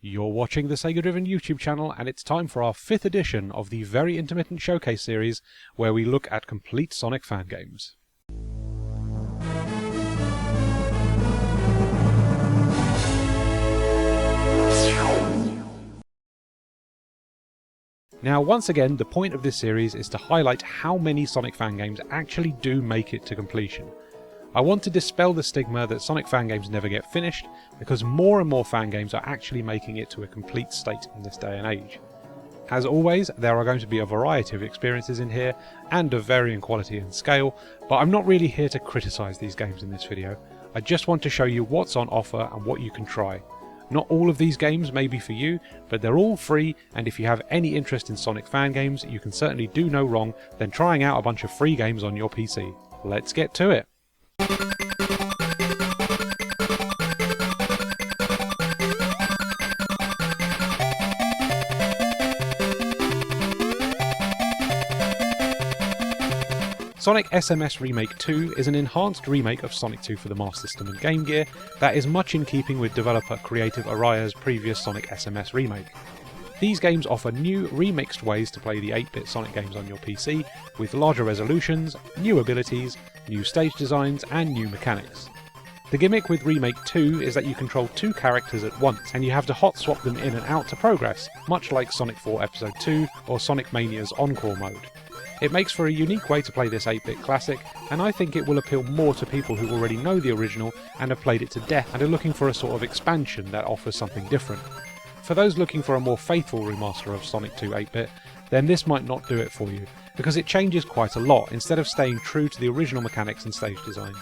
You're watching the Sega Driven YouTube channel, and it's time for our 5th edition of the very intermittent showcase series where we look at complete Sonic fan games. Now, once again, the point of this series is to highlight how many Sonic fan games actually do make it to completion. I want to dispel the stigma that Sonic fan games never get finished, because more and more fan games are actually making it to a complete state in this day and age. As always, there are going to be a variety of experiences in here, and of varying quality and scale, but I'm not really here to criticise these games in this video. I just want to show you what's on offer and what you can try. Not all of these games may be for you, but they're all free, and if you have any interest in Sonic fan games, you can certainly do no wrong than trying out a bunch of free games on your PC. Let's get to it! Sonic SMS Remake 2 is an enhanced remake of Sonic 2 for the Master System and Game Gear that is much in keeping with developer Creative Araya's previous Sonic SMS remake. These games offer new, remixed ways to play the 8-bit Sonic games on your PC, with larger resolutions, new abilities, new stage designs, and new mechanics. The gimmick with Remake 2 is that you control two characters at once, and you have to hot swap them in and out to progress, much like Sonic 4 Episode 2 or Sonic Mania's Encore mode. It makes for a unique way to play this 8-bit classic, and I think it will appeal more to people who already know the original and have played it to death and are looking for a sort of expansion that offers something different. For those looking for a more faithful remaster of Sonic 2 8-bit, then this might not do it for you, because it changes quite a lot instead of staying true to the original mechanics and stage designs.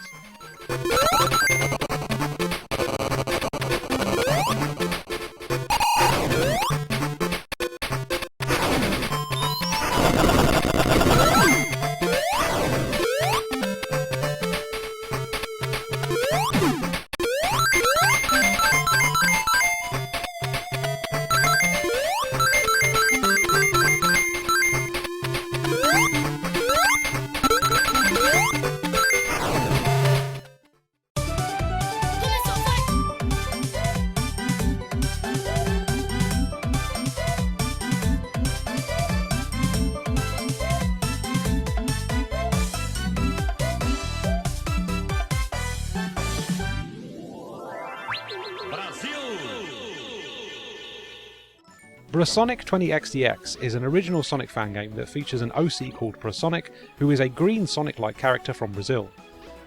Brasonic 20XDX is an original Sonic fan game that features an OC called Brasonic, who is a green Sonic-like character from Brazil.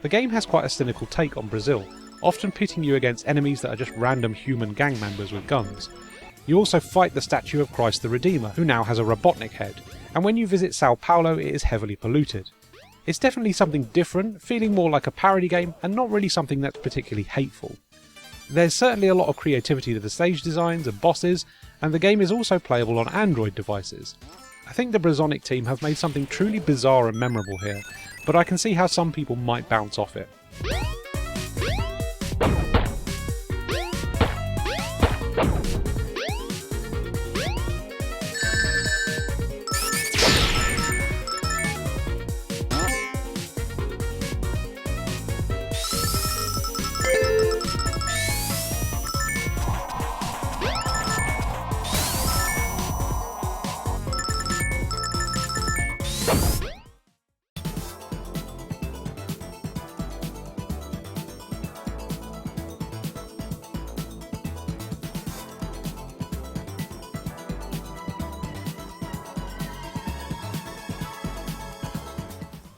The game has quite a cynical take on Brazil, often pitting you against enemies that are just random human gang members with guns. You also fight the statue of Christ the Redeemer, who now has a Robotnik head, and when you visit Sao Paulo it is heavily polluted. It's definitely something different, feeling more like a parody game, and not really something that's particularly hateful. There's certainly a lot of creativity to the stage designs and bosses, and the game is also playable on Android devices. I think the Brasonic team have made something truly bizarre and memorable here, but I can see how some people might bounce off it.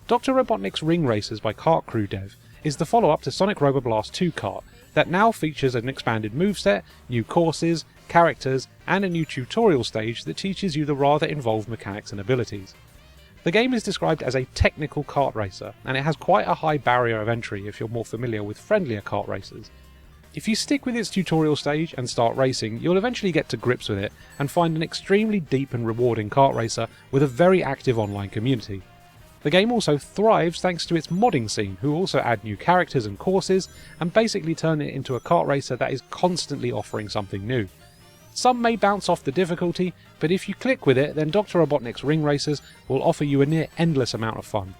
Dr. Robotnik's Ring Racers by Kart Crew Dev is the follow-up to Sonic Roboblast 2 Kart that now features an expanded moveset, new courses, characters, and a new tutorial stage that teaches you the rather involved mechanics and abilities. The game is described as a technical kart racer, and it has quite a high barrier of entry if you're more familiar with friendlier kart racers. If you stick with its tutorial stage and start racing, you'll eventually get to grips with it and find an extremely deep and rewarding kart racer with a very active online community. The game also thrives thanks to its modding scene, who also add new characters and courses, and basically turn it into a kart racer that is constantly offering something new. Some may bounce off the difficulty, but if you click with it, then Dr. Robotnik's Ring Racers will offer you a near endless amount of fun.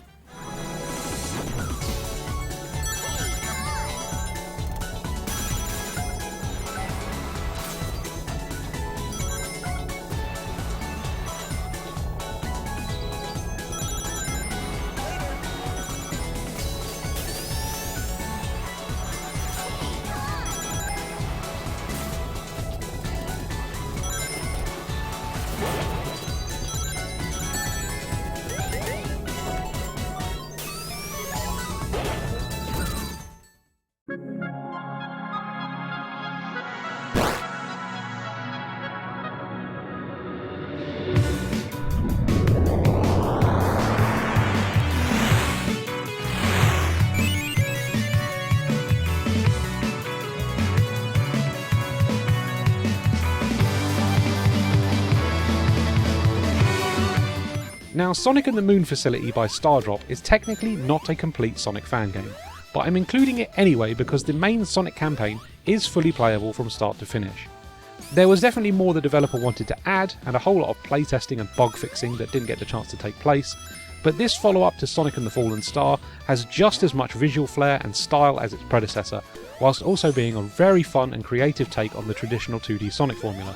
Now, Sonic and the Moon Facility by Stardrop is technically not a complete Sonic fan game, but I'm including it anyway because the main Sonic campaign is fully playable from start to finish. There was definitely more the developer wanted to add, and a whole lot of playtesting and bug fixing that didn't get the chance to take place, but this follow-up to Sonic and the Fallen Star has just as much visual flair and style as its predecessor, whilst also being a very fun and creative take on the traditional 2D Sonic formula.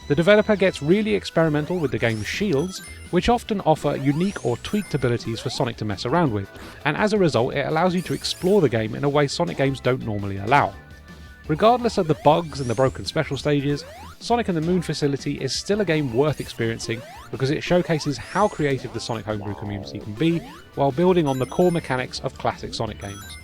The developer gets really experimental with the game's shields, which often offer unique or tweaked abilities for Sonic to mess around with, and as a result it allows you to explore the game in a way Sonic games don't normally allow. Regardless of the bugs and the broken special stages, Sonic and the Moon Facility is still a game worth experiencing because it showcases how creative the Sonic homebrew community can be while building on the core mechanics of classic Sonic games.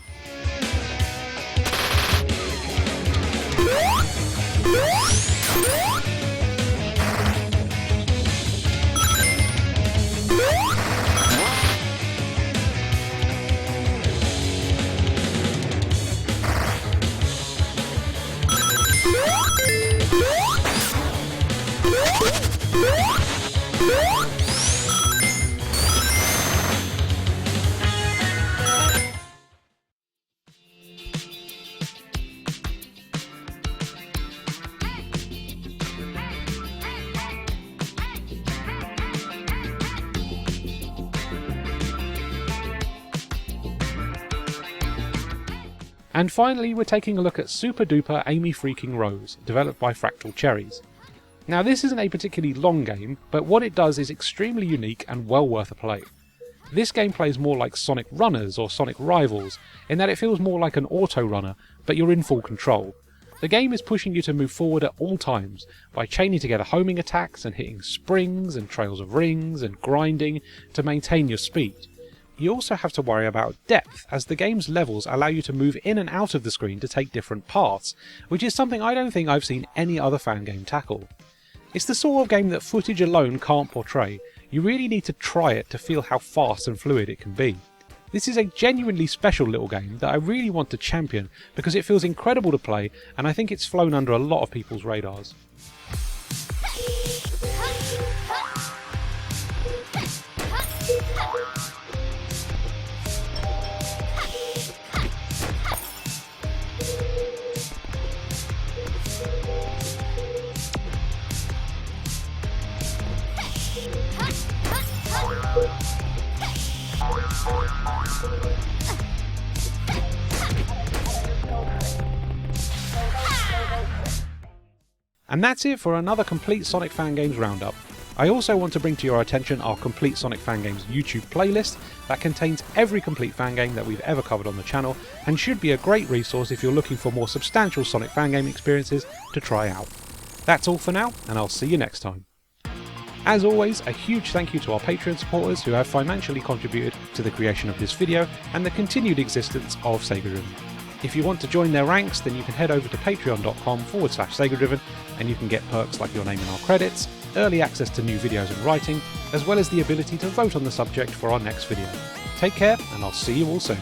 And finally, we're taking a look at Super Duper Amy Freaking Rose, developed by Fractal Cherries. Now, this isn't a particularly long game, but what it does is extremely unique and well worth a play. This game plays more like Sonic Runners or Sonic Rivals, in that it feels more like an auto runner, but you're in full control. The game is pushing you to move forward at all times, by chaining together homing attacks and hitting springs and trails of rings and grinding to maintain your speed. You also have to worry about depth, as the game's levels allow you to move in and out of the screen to take different paths, which is something I don't think I've seen any other fan game tackle. It's the sort of game that footage alone can't portray. You really need to try it to feel how fast and fluid it can be. This is a genuinely special little game that I really want to champion because it feels incredible to play, and I think it's flown under a lot of people's radars. And that's it for another Complete Sonic Fan Games Roundup. I also want to bring to your attention our Complete Sonic Fan Games YouTube playlist that contains every Complete Fan Game that we've ever covered on the channel, and should be a great resource if you're looking for more substantial Sonic fan game experiences to try out. That's all for now, and I'll see you next time. As always, a huge thank you to our Patreon supporters who have financially contributed to the creation of this video and the continued existence of SEGADriven. If you want to join their ranks, then you can head over to patreon.com/SEGADriven, and you can get perks like your name in our credits, early access to new videos and writing, as well as the ability to vote on the subject for our next video. Take care, and I'll see you all soon.